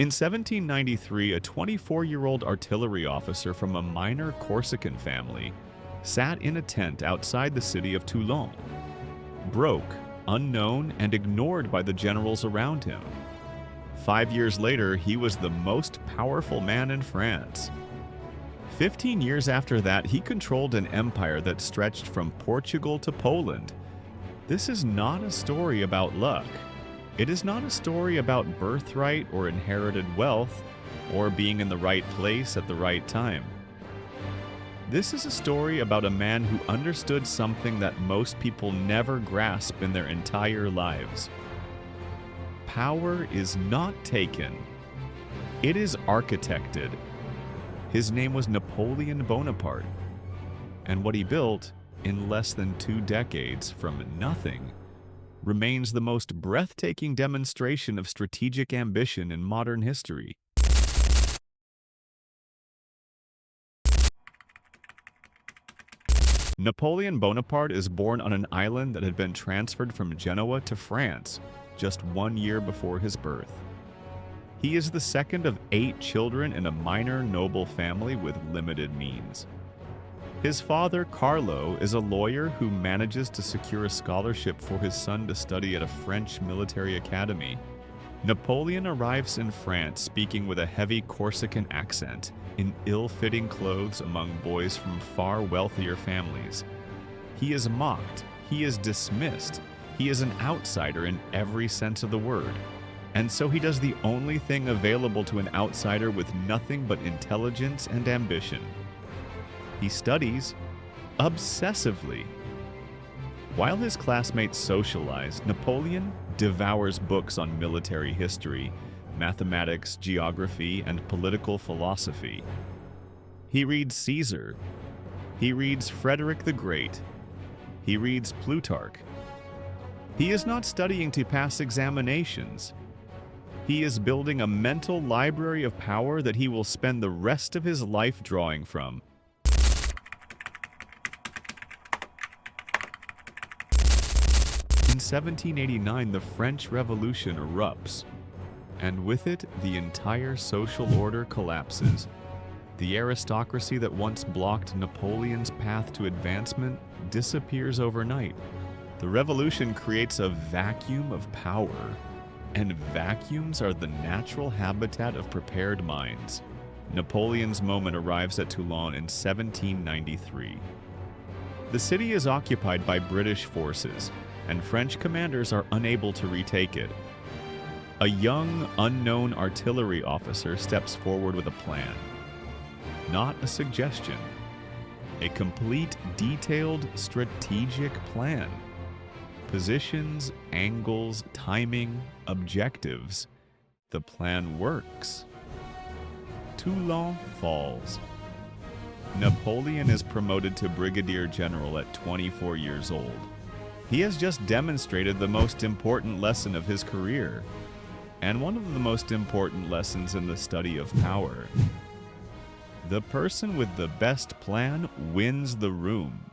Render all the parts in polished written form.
In 1793, a 24-year-old artillery officer from a minor Corsican family sat in a tent outside the city of Toulon, broke, unknown, and ignored by the generals around him. 5 years later, he was the most powerful man in France. 15 years after that, he controlled an empire that stretched from Portugal to Poland. This is not a story about luck. It is not a story about birthright or inherited wealth or being in the right place at the right time. This is a story about a man who understood something that most people never grasp in their entire lives. Power is not taken. It is architected. His name was Napoleon Bonaparte. And what he built in less than 2 decades from nothing remains the most breathtaking demonstration of strategic ambition in modern history. Napoleon Bonaparte is born on an island that had been transferred from Genoa to France just 1 year before his birth. He is the second of 8 children in a minor noble family with limited means. His father, Carlo, is a lawyer who manages to secure a scholarship for his son to study at a French military academy. Napoleon arrives in France speaking with a heavy Corsican accent, in ill-fitting clothes among boys from far wealthier families. He is mocked, he is dismissed, he is an outsider in every sense of the word. And so he does the only thing available to an outsider with nothing but intelligence and ambition. He studies obsessively. While his classmates socialize, Napoleon devours books on military history, mathematics, geography, and political philosophy. He reads Caesar. He reads Frederick the Great. He reads Plutarch. He is not studying to pass examinations. He is building a mental library of power that he will spend the rest of his life drawing from. In 1789, the French Revolution erupts, and with it, the entire social order collapses. The aristocracy that once blocked Napoleon's path to advancement disappears overnight. The revolution creates a vacuum of power, and vacuums are the natural habitat of prepared minds. Napoleon's moment arrives at Toulon in 1793. The city is occupied by British forces, and French commanders are unable to retake it. A young, unknown artillery officer steps forward with a plan. Not a suggestion. A complete, detailed, strategic plan. Positions, angles, timing, objectives. The plan works. Toulon falls. Napoleon is promoted to brigadier general at 24 years old. He has just demonstrated the most important lesson of his career, and one of the most important lessons in the study of power. The person with the best plan wins the room.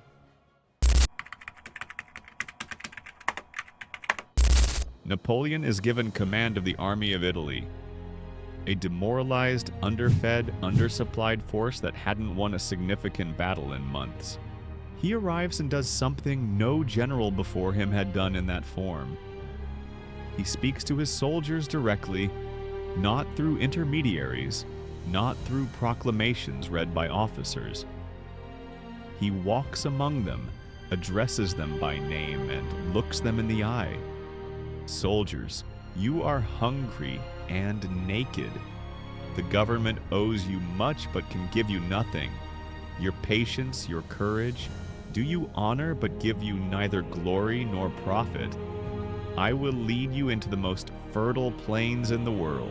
Napoleon is given command of the Army of Italy, a demoralized, underfed, undersupplied force that hadn't won a significant battle in months. He arrives and does something no general before him had done in that form. He speaks to his soldiers directly, not through intermediaries, not through proclamations read by officers. He walks among them, addresses them by name, and looks them in the eye. Soldiers, you are hungry and naked. The government owes you much but can give you nothing. Your patience, your courage, do you honor but give you neither glory nor profit. I will lead you into the most fertile plains in the world.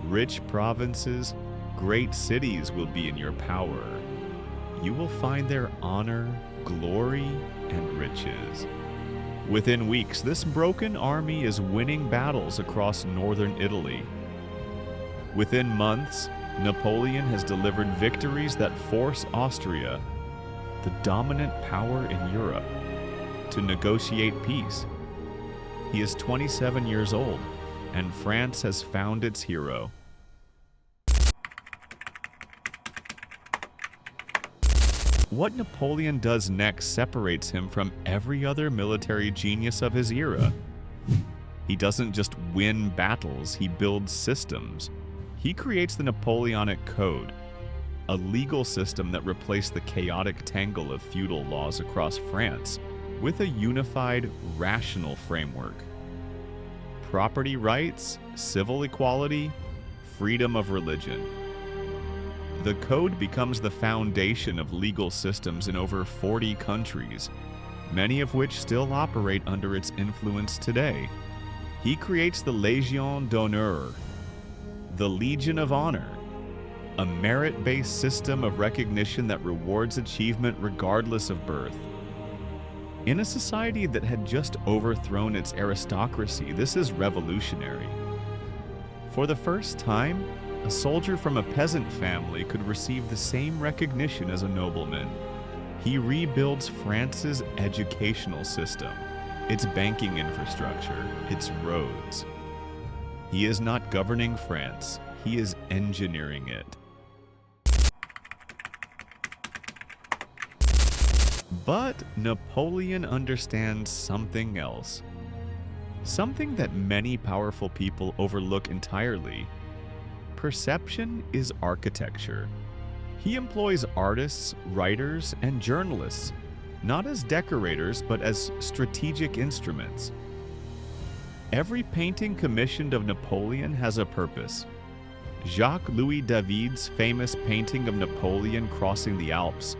Rich provinces, great cities will be in your power. You will find their honor, glory, and riches. Within weeks, this broken army is winning battles across northern Italy. Within months, Napoleon has delivered victories that force Austria, the dominant power in Europe, to negotiate peace. He is 27 years old, and France has found its hero. What Napoleon does next separates him from every other military genius of his era. He doesn't just win battles, he builds systems. He creates the Napoleonic Code, a legal system that replaced the chaotic tangle of feudal laws across France with a unified, rational framework. Property rights, civil equality, freedom of religion. The code becomes the foundation of legal systems in over 40 countries, many of which still operate under its influence today. He creates the Légion d'honneur, the Legion of Honor, a merit-based system of recognition that rewards achievement regardless of birth. In a society that had just overthrown its aristocracy, this is revolutionary. For the first time, a soldier from a peasant family could receive the same recognition as a nobleman. He rebuilds France's educational system, its banking infrastructure, its roads. He is not governing France, he is engineering it. But Napoleon understands something else. Something that many powerful people overlook entirely. Perception is architecture. He employs artists, writers, and journalists, not as decorators, but as strategic instruments. Every painting commissioned of Napoleon has a purpose. Jacques-Louis David's famous painting of Napoleon crossing the Alps,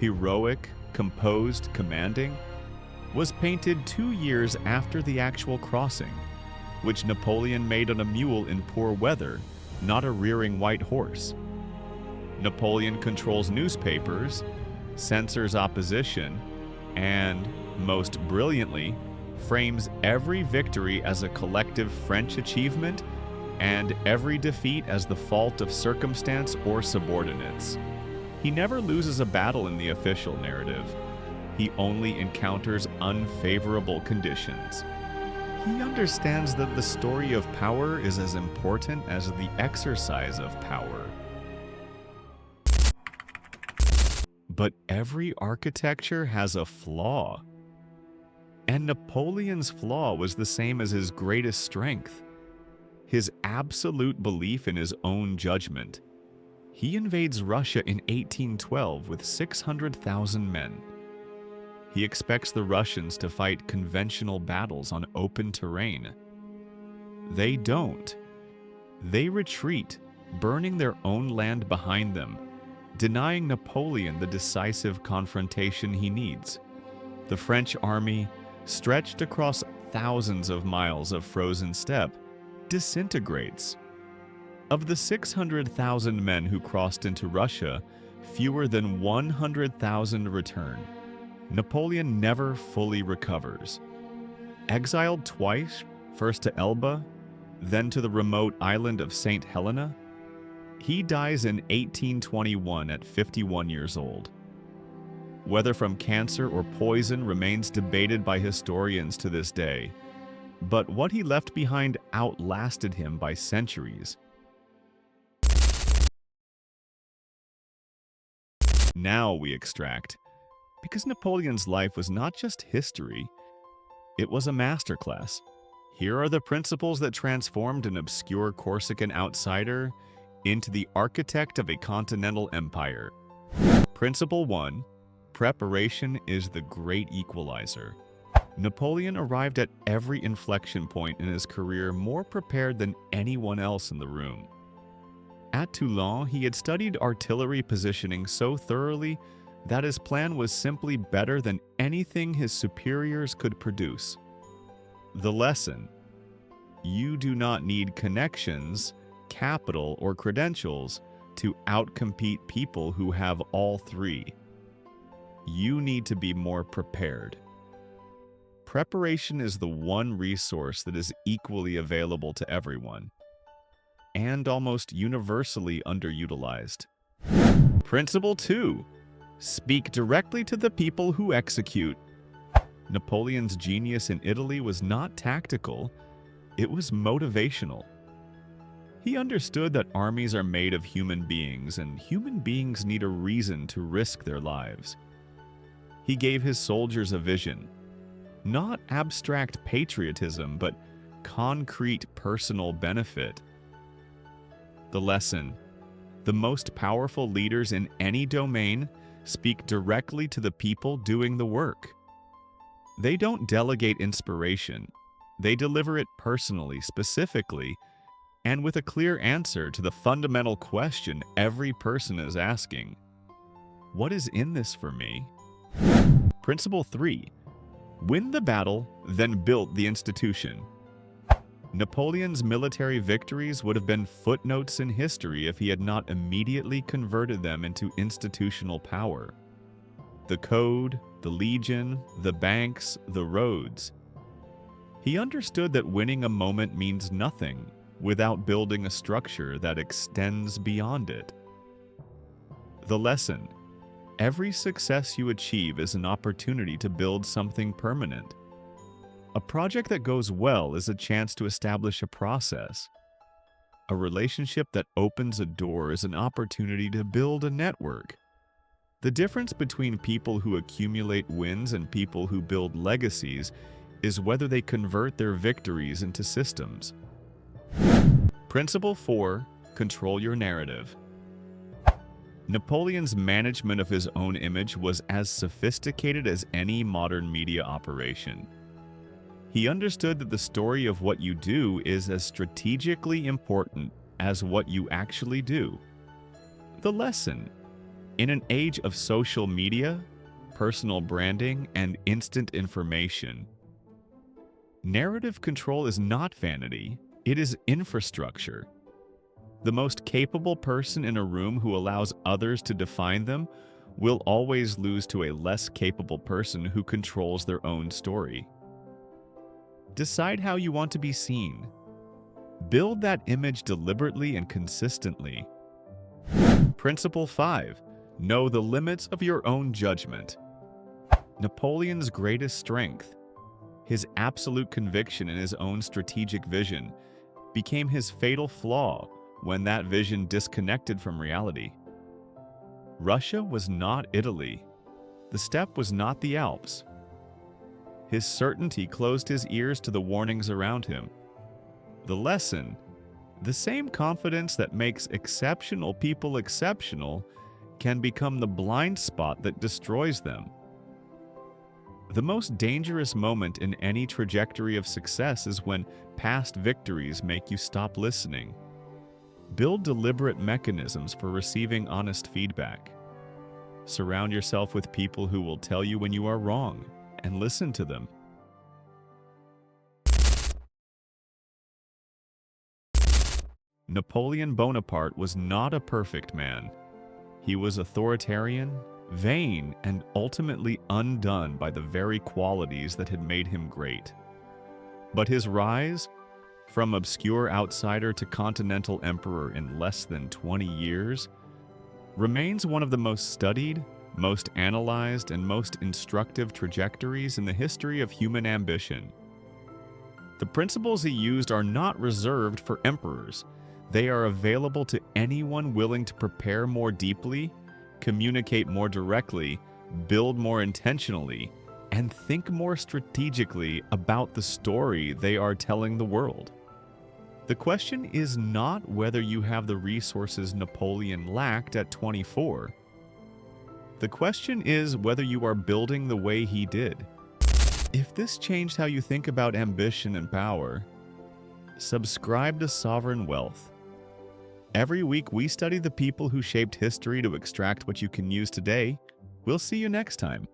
heroic, composed, commanding, was painted 2 years after the actual crossing, which Napoleon made on a mule in poor weather, not a rearing white horse. Napoleon controls newspapers, censors opposition, and, most brilliantly, frames every victory as a collective French achievement and every defeat as the fault of circumstance or subordinates. He never loses a battle in the official narrative. He only encounters unfavorable conditions. He understands that the story of power is as important as the exercise of power. But every architecture has a flaw. And Napoleon's flaw was the same as his greatest strength: his absolute belief in his own judgment. He invades Russia in 1812 with 600,000 men. He expects the Russians to fight conventional battles on open terrain. They don't. They retreat, burning their own land behind them, denying Napoleon the decisive confrontation he needs. The French army, stretched across thousands of miles of frozen steppe, disintegrates. Of the 600,000 men who crossed into Russia, fewer than 100,000 return. Napoleon never fully recovers. Exiled twice, first to Elba, then to the remote island of St. Helena, he dies in 1821 at 51 years old. Whether from cancer or poison remains debated by historians to this day, but what he left behind outlasted him by centuries. Now we extract, because Napoleon's life was not just history, it was a masterclass. Here are the principles that transformed an obscure Corsican outsider into the architect of a continental empire. Principle 1. Preparation is the great equalizer. Napoleon arrived at every inflection point in his career more prepared than anyone else in the room. At Toulon, he had studied artillery positioning so thoroughly that his plan was simply better than anything his superiors could produce. The lesson: you do not need connections, capital, or credentials to outcompete people who have all three. You need to be more prepared. Preparation is the one resource that is equally available to everyone, and almost universally underutilized. Principle 2. Speak directly to the people who execute. Napoleon's genius in Italy was not tactical, it was motivational. He understood that armies are made of human beings, and human beings need a reason to risk their lives. He gave his soldiers a vision, not abstract patriotism, but concrete personal benefit. The lesson: the most powerful leaders in any domain speak directly to the people doing the work. They don't delegate inspiration. They deliver it personally, specifically, and with a clear answer to the fundamental question every person is asking: what is in this for me? Principle 3. Win the battle, then build the institution. Napoleon's military victories would have been footnotes in history if he had not immediately converted them into institutional power. The code, the legion, the banks, the roads. He understood that winning a moment means nothing without building a structure that extends beyond it. The lesson: every success you achieve is an opportunity to build something permanent. A project that goes well is a chance to establish a process. A relationship that opens a door is an opportunity to build a network. The difference between people who accumulate wins and people who build legacies is whether they convert their victories into systems. Principle 4. Control your narrative. Napoleon's management of his own image was as sophisticated as any modern media operation. He understood that the story of what you do is as strategically important as what you actually do. The lesson: in an age of social media, personal branding, and instant information, narrative control is not vanity, it is infrastructure. The most capable person in a room who allows others to define them will always lose to a less capable person who controls their own story. Decide how you want to be seen. Build that image deliberately and consistently. Principle 5. Know the limits of your own judgment. Napoleon's greatest strength, his absolute conviction in his own strategic vision, became his fatal flaw when that vision disconnected from reality. Russia was not Italy. The steppe was not the Alps. His certainty closed his ears to the warnings around him. The lesson: the same confidence that makes exceptional people exceptional can become the blind spot that destroys them. The most dangerous moment in any trajectory of success is when past victories make you stop listening. Build deliberate mechanisms for receiving honest feedback. Surround yourself with people who will tell you when you are wrong, and listen to them. Napoleon Bonaparte was not a perfect man. He was authoritarian, vain, and ultimately undone by the very qualities that had made him great. But his rise, from obscure outsider to continental emperor in less than 20 years, remains one of the most studied, most analyzed, and most instructive trajectories in the history of human ambition. The principles he used are not reserved for emperors. They are available to anyone willing to prepare more deeply, communicate more directly, build more intentionally, and think more strategically about the story they are telling the world. The question is not whether you have the resources Napoleon lacked at 24. The question is whether you are building the way he did. If this changed how you think about ambition and power, subscribe to Sovereign Wealth. Every week we study the people who shaped history to extract what you can use today. We'll see you next time.